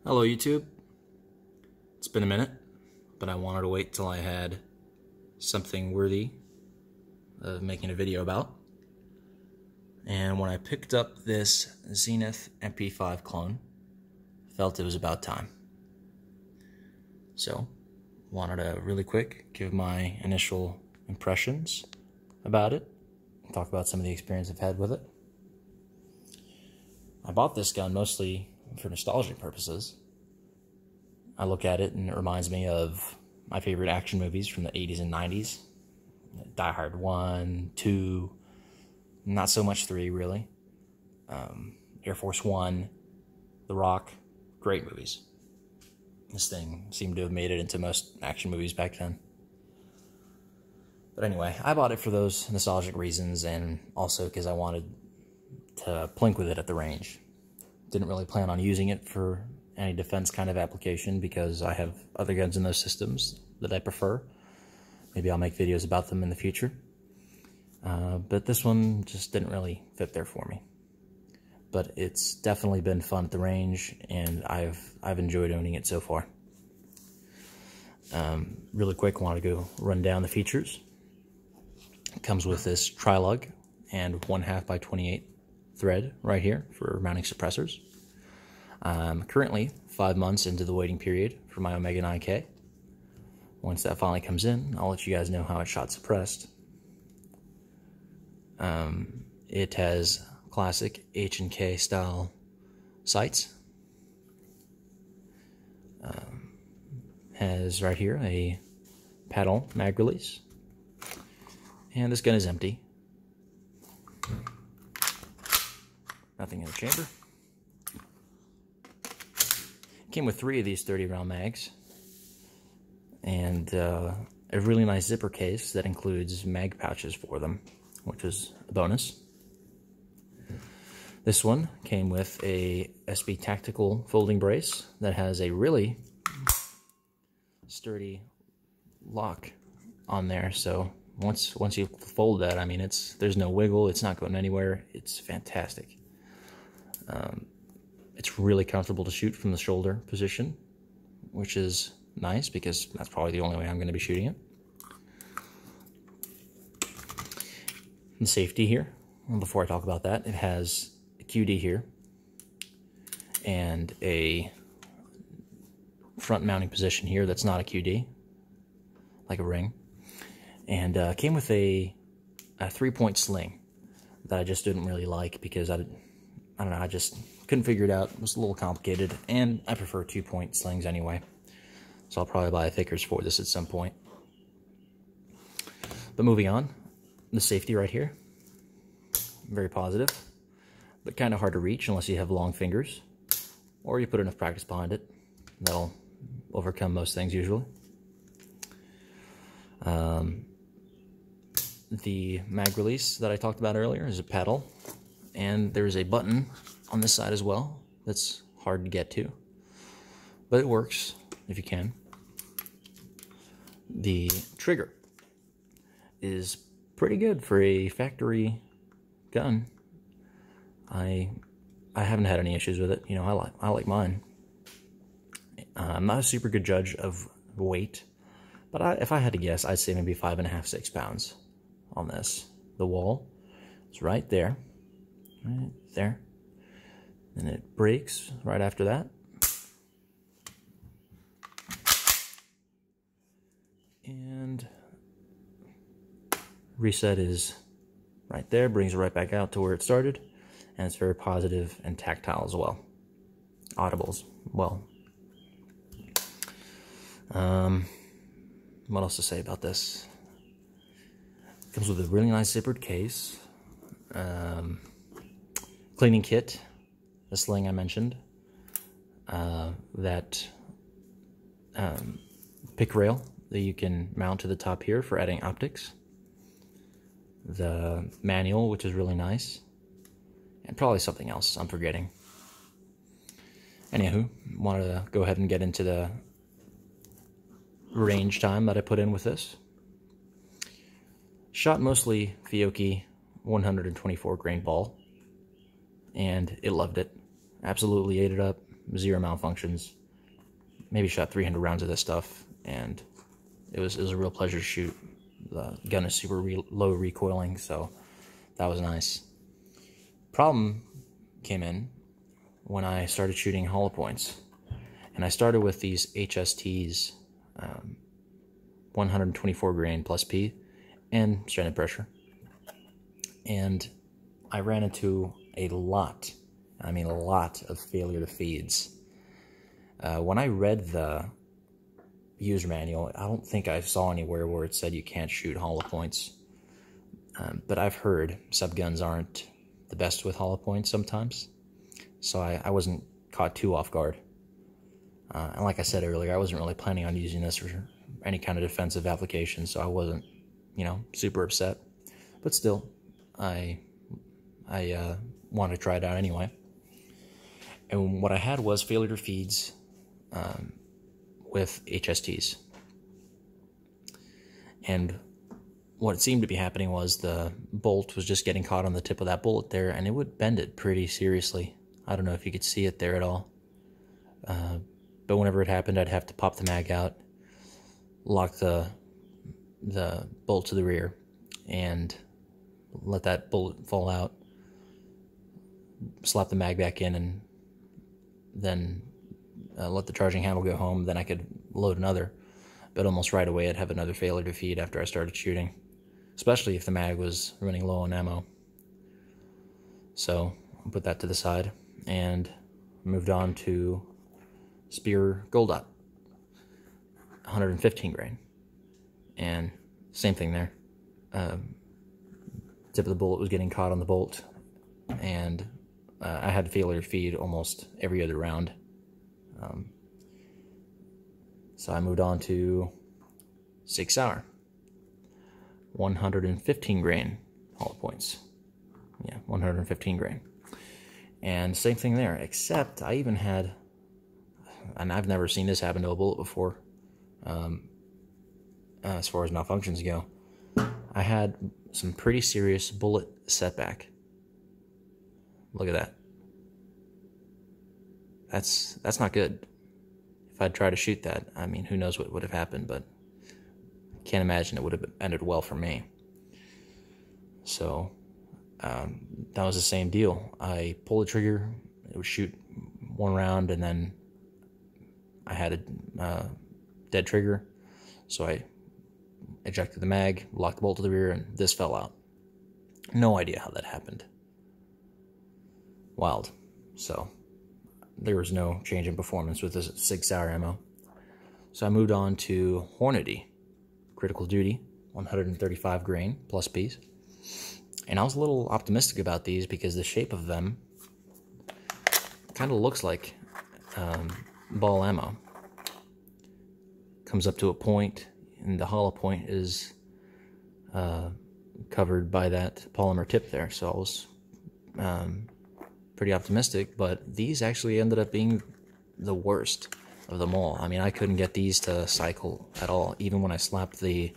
Hello YouTube. It's been a minute, but I wanted to wait till I had something worthy of making a video about. And when I picked up this Zentith MP5 clone, felt it was about time. So, wanted to really quick give my initial impressions about it, talk about some of the experience I've had with it. I bought this gun mostly for nostalgic purposes. I look at it and it reminds me of my favorite action movies from the 80s and 90s. Die Hard 1, 2, not so much 3 really. Air Force 1, The Rock, great movies. This thing seemed to have made it into most action movies back then. But anyway, I bought it for those nostalgic reasons and also because I wanted to plink with it at the range. Didn't really plan on using it for any defense kind of application because I have other guns in those systems that I prefer. Maybe I'll make videos about them in the future. But this one just didn't really fit there for me. But it's definitely been fun at the range, and I've enjoyed owning it so far. Really quick, I want to go run down the features. It comes with this tri-lug and 1/2 by 28 thread right here for mounting suppressors. I'm currently 5 months into the waiting period for my Omega 9K. Once that finally comes in, I'll let you guys know how it's shot suppressed. It has classic H&K style sights. Has right here a paddle mag release. And this gun is empty. Nothing in the chamber. Came with 3 of these 30-round mags. And a really nice zipper case that includes mag pouches for them, which was a bonus. This one came with a SB Tactical folding brace that has a really sturdy lock on there. So once you fold that, I mean, there's no wiggle. It's not going anywhere. It's fantastic. It's really comfortable to shoot from the shoulder position, which is nice because that's probably the only way I'm going to be shooting it. The safety here, before I talk about that, it has a QD here and a front mounting position here that's not a QD, like a ring, and came with a 3-point sling that I just didn't really like because I don't know, I just couldn't figure it out. It was a little complicated, and I prefer 2-point slings anyway. So I'll probably buy a Vickers for this at some point. But moving on, the safety right here, very positive, but kind of hard to reach unless you have long fingers, or you put enough practice behind it. That'll overcome most things usually. The mag release that I talked about earlier is a paddle, and there's a button on this side as well that's hard to get to, but it works if you can. The trigger is pretty good for a factory gun. I haven't had any issues with it. You know, I like mine. I'm not a super good judge of weight, but if I had to guess, I'd say maybe 5.5, 6 pounds on this. The wall is right there. Right there. And it breaks right after that. And reset is right there, brings it right back out to where it started. And it's very positive and tactile as well. Audibles, well. What else to say about this? It comes with a really nice zippered case. Cleaning kit, the sling I mentioned, that pick rail that you can mount to the top here for adding optics, the manual, which is really nice, and probably something else I'm forgetting. Anywho, wanted to go ahead and get into the range time that I put in with this. Shot mostly Fiocchi 124 grain ball, and it loved it. Absolutely ate it up. zero malfunctions. Maybe shot 300 rounds of this stuff, and it was a real pleasure to shoot. The gun is super low recoiling, so that was nice. Problem came in when I started shooting hollow points, and I started with these HSTs, 124 grain plus P, and stranded pressure, and I ran into a lot of failure to feeds. When I read the user manual, I don't think I saw anywhere where it said you can't shoot hollow points. But I've heard subguns aren't the best with hollow points sometimes, so I wasn't caught too off guard. And like I said earlier, I wasn't really planning on using this for any kind of defensive application, so I wasn't, super upset. But still, I wanted to try it out anyway. And what I had was failure to feeds with HSTs. And what seemed to be happening was the bolt was just getting caught on the tip of that bullet there, and it would bend it pretty seriously. I don't know if you could see it there at all. But whenever it happened, I'd have to pop the mag out, lock the bolt to the rear, and let that bullet fall out, slap the mag back in, and then let the charging handle go home. Then I could load another. But almost right away, I'd have another failure to feed after I started shooting, especially if the mag was running low on ammo. So I put that to the side and moved on to Spear Gold Dot, 115 grain, and same thing there. Tip of the bullet was getting caught on the bolt, and I had failure to feed almost every other round. So I moved on to Sig Sauer, 115 grain hollow points. Yeah, 115 grain. And same thing there, except I even had, and I've never seen this happen to a bullet before, as far as malfunctions go, I had some pretty serious bullet setback. Look at that. That's not good. If I'd tried to shoot that, I mean, who knows what would have happened, but I can't imagine it would have ended well for me. So that was the same deal. I pulled the trigger, it would shoot one round, and then I had a dead trigger, so I ejected the mag, locked the bolt to the rear, and this fell out. No idea how that happened. Wild. So there was no change in performance with this Sig Sauer ammo. So I moved on to Hornady, Critical Duty, 135 grain plus piece. And I was a little optimistic about these because the shape of them kind of looks like ball ammo. Comes up to a point, and the hollow point is covered by that polymer tip there. So I was pretty optimistic, but these actually ended up being the worst of them all. I mean, I couldn't get these to cycle at all. Even when I slapped the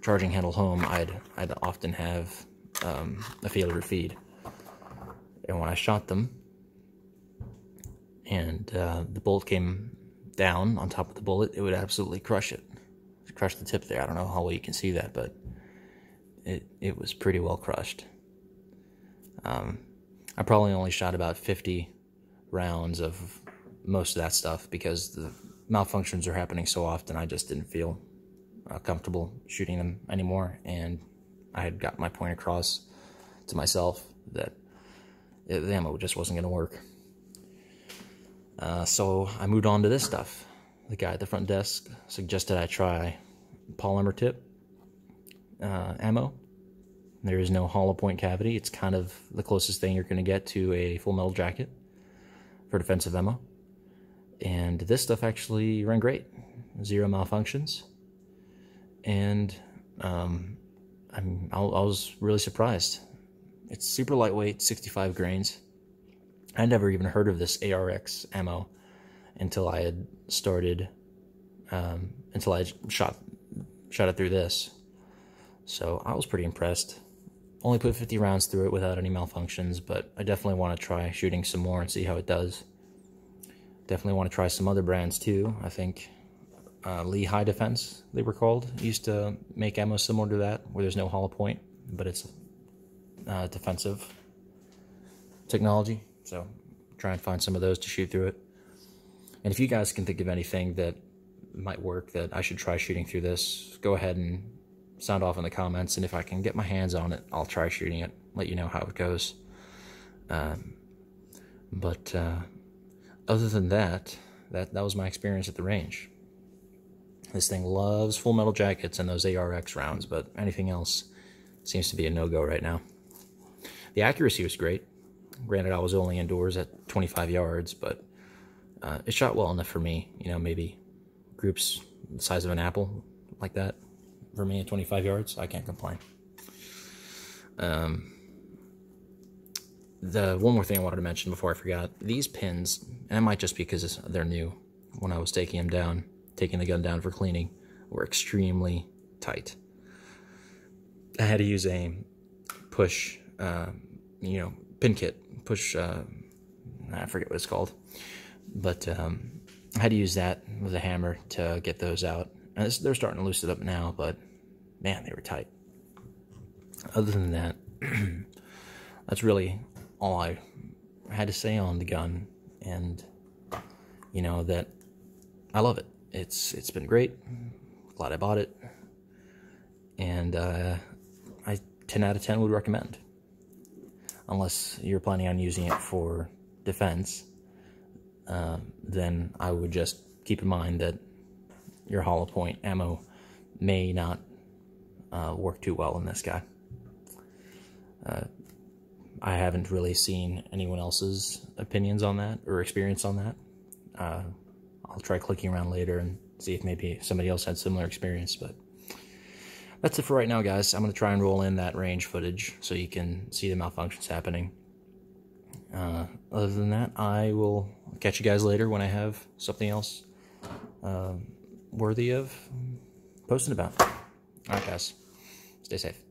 charging handle home, I'd often have a failure to feed. And when I shot them, and the bolt came down on top of the bullet, it would absolutely crush it. Crush the tip there. I don't know how well you can see that, but it was pretty well crushed. I probably only shot about 50 rounds of most of that stuff because the malfunctions are happening so often. I just didn't feel comfortable shooting them anymore, and I had got my point across to myself that the ammo just wasn't going to work. So I moved on to this stuff. The guy at the front desk suggested I try polymer tip ammo. There is no hollow point cavity. It's kind of the closest thing you're going to get to a full metal jacket for defensive ammo. And this stuff actually ran great. Zero malfunctions. And I was really surprised. It's super lightweight, 65 grains. I never even heard of this ARX ammo until I had started, until I shot it through this. So I was pretty impressed. Only put 50 rounds through it without any malfunctions, but I definitely want to try shooting some more and see how it does. Definitely want to try some other brands too. I think Lee High Defense, they were called, used to make ammo similar to that, where there's no hollow point, but it's defensive technology. So try and find some of those to shoot through it. And if you guys can think of anything that might work that I should try shooting through this, go ahead and sound off in the comments, and if I can get my hands on it, I'll try shooting it, let you know how it goes. But other than that was my experience at the range. This thing loves full metal jackets and those ARX rounds, but anything else seems to be a no-go right now. The accuracy was great. Granted, I was only indoors at 25 yards, but it shot well enough for me. You know, maybe groups the size of an apple like that for me at 25 yards. I can't complain. The one more thing I wanted to mention before I forgot, these pins, and it might just be because they're new, when I was taking the gun down for cleaning, were extremely tight. I had to use a push, pin kit, push, I forget what it's called, but I had to use that with a hammer to get those out. And they're starting to loosen it up now, but man, they were tight. Other than that, that's really all I had to say on the gun, and you know that I love it. It's been great. Glad I bought it, and I 10 out of 10 would recommend. Unless you're planning on using it for defense, then I would just keep in mind that your hollow point ammo may not work too well in this guy. I haven't really seen anyone else's opinions on that or experience on that. I'll try clicking around later and see if maybe somebody else had similar experience, but that's it for right now, guys. I'm going to try and roll in that range footage so you can see the malfunctions happening. Other than that, I will catch you guys later when I have something else worthy of posting about. Alright, guys. Stay safe.